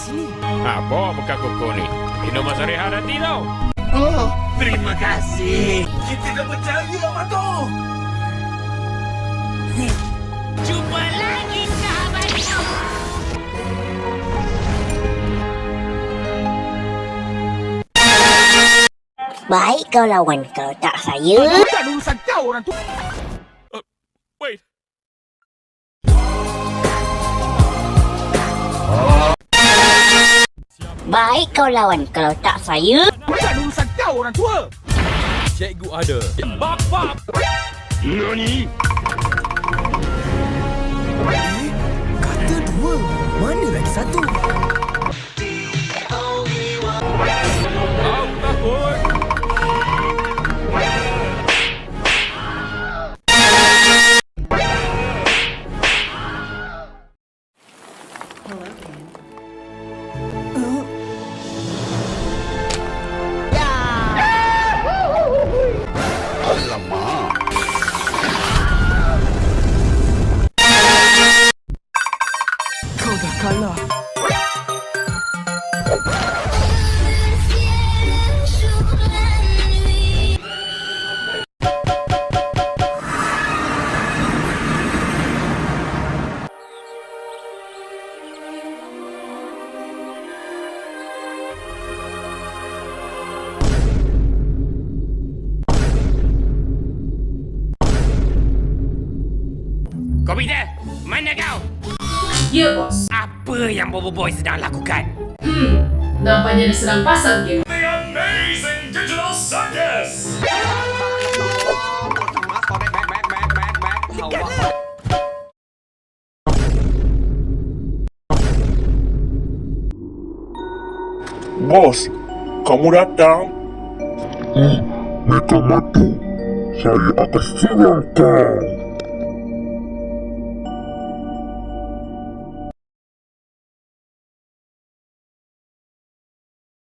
sini. Bawa bekal koko ni. Minuman sarihan nanti tau. Oh, terima kasih. Kita dah percaya apa tu? Jumpa lagi sahabatku. Baik kau lawan, kalau tak saya... Bukan urusan kau orang tu. Wait. Baik kau lawan, kalau tak saya... Bukan urusan kau orang tua. Cikgu ada. Bap. Nani? Kata dua. Mana lagi satu? Aku takut. Kau dah kalah. Kau Peter, mana kau? Ya, bos. Apa yang Bobo Boy sedang lakukan? Nampaknya dia sedang pasang game. The Amazing Digital Circus! Bos, kamu datang? Mereka mati. Saya akan siang kau.